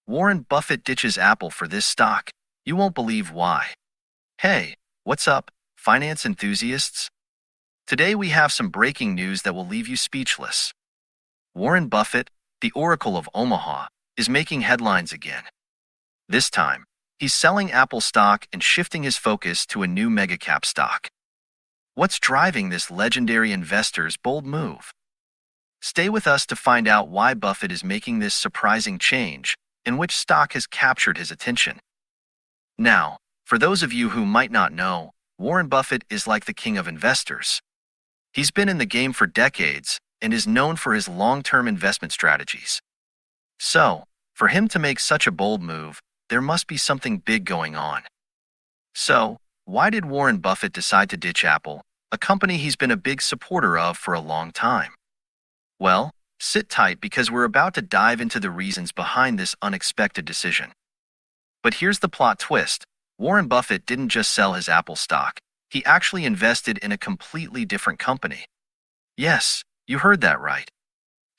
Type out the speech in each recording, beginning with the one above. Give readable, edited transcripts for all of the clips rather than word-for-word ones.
Warren Buffett ditches Apple for this stock. You won't believe why. Hey, what's up, finance enthusiasts? Today we have some breaking news that will leave you speechless. Warren Buffett, the Oracle of Omaha, is making headlines again. This time, he's selling Apple stock and shifting his focus to a new megacap stock. What's driving this legendary investor's bold move? Stay with us to find out why Buffett is making this surprising change and which stock has captured his attention. Now, for those of you who might not know, Warren Buffett is like the king of investors. He's been in the game for decades and is known for his long-term investment strategies. So, for him to make such a bold move, there must be something big going on. So, why did Warren Buffett decide to ditch Apple, a company he's been a big supporter of for a long time? Well, sit tight because we're about to dive into the reasons behind this unexpected decision. But here's the plot twist. Warren Buffett didn't just sell his Apple stock. He actually invested in a completely different company. Yes, you heard that right.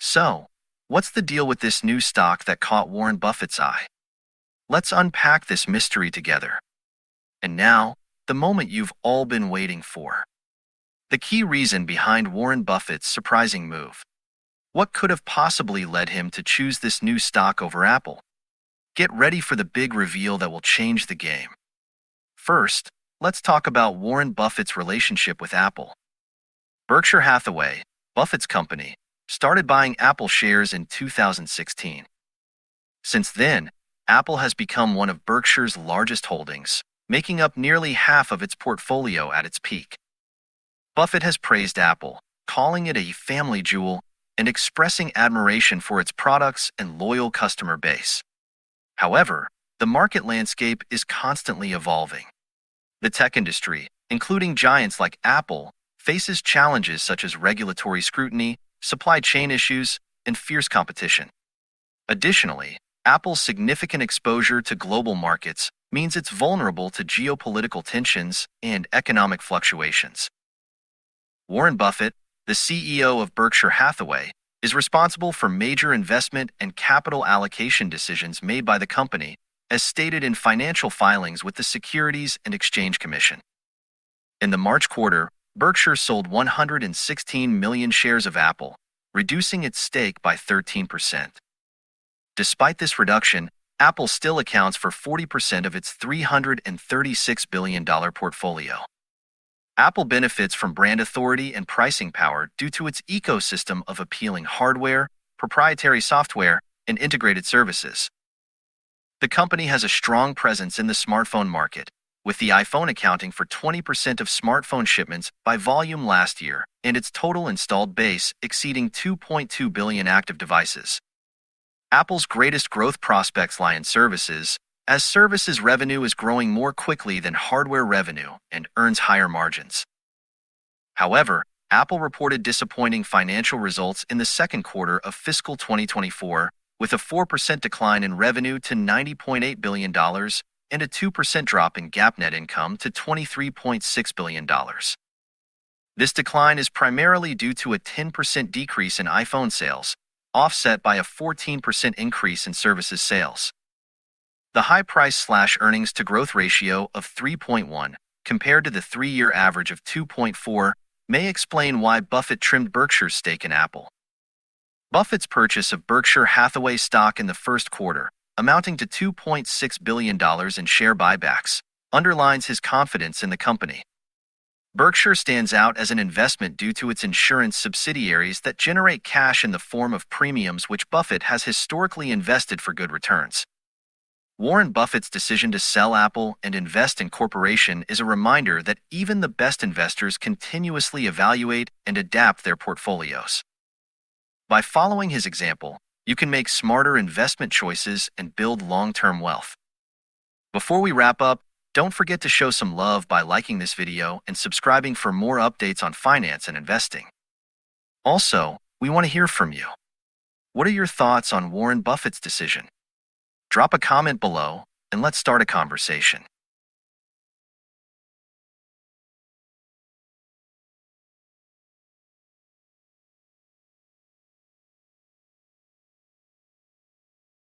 So, what's the deal with this new stock that caught Warren Buffett's eye? Let's unpack this mystery together. And now, the moment you've all been waiting for. The key reason behind Warren Buffett's surprising move. What could have possibly led him to choose this new stock over Apple? Get ready for the big reveal that will change the game. First, let's talk about Warren Buffett's relationship with Apple. Berkshire Hathaway, Buffett's company, started buying Apple shares in 2016. Since then, Apple has become one of Berkshire's largest holdings, making up nearly half of its portfolio at its peak. Buffett has praised Apple, calling it a family jewel and expressing admiration for its products and loyal customer base. However, the market landscape is constantly evolving. The tech industry, including giants like Apple, faces challenges such as regulatory scrutiny, supply chain issues, and fierce competition. Additionally, Apple's significant exposure to global markets means it's vulnerable to geopolitical tensions and economic fluctuations. Warren Buffett, the CEO of Berkshire Hathaway, is responsible for major investment and capital allocation decisions made by the company, as stated in financial filings with the Securities and Exchange Commission. In the March quarter, Berkshire sold 116 million shares of Apple, reducing its stake by 13%. Despite this reduction, Apple still accounts for 40% of its $336 billion portfolio. Apple benefits from brand authority and pricing power due to its ecosystem of appealing hardware, proprietary software, and integrated services. The company has a strong presence in the smartphone market, with the iPhone accounting for 20% of smartphone shipments by volume last year and its total installed base exceeding 2.2 billion active devices. Apple's greatest growth prospects lie in services, as services revenue is growing more quickly than hardware revenue and earns higher margins. However, Apple reported disappointing financial results in the second quarter of fiscal 2024, with a 4% decline in revenue to $90.8 billion and a 2% drop in GAAP net income to $23.6 billion. This decline is primarily due to a 10% decrease in iPhone sales, offset by a 14% increase in services sales. The high price/earnings to growth ratio of 3.1, compared to the 3-year average of 2.4, may explain why Buffett trimmed Berkshire's stake in Apple. Buffett's purchase of Berkshire Hathaway stock in the first quarter, amounting to $2.6 billion in share buybacks, underlines his confidence in the company. Berkshire stands out as an investment due to its insurance subsidiaries that generate cash in the form of premiums which Buffett has historically invested for good returns. Warren Buffett's decision to sell Apple and invest in corporation is a reminder that even the best investors continuously evaluate and adapt their portfolios. By following his example, you can make smarter investment choices and build long-term wealth. Before we wrap up, don't forget to show some love by liking this video and subscribing for more updates on finance and investing. Also, we want to hear from you. What are your thoughts on Warren Buffett's decision? Drop a comment below, and let's start a conversation.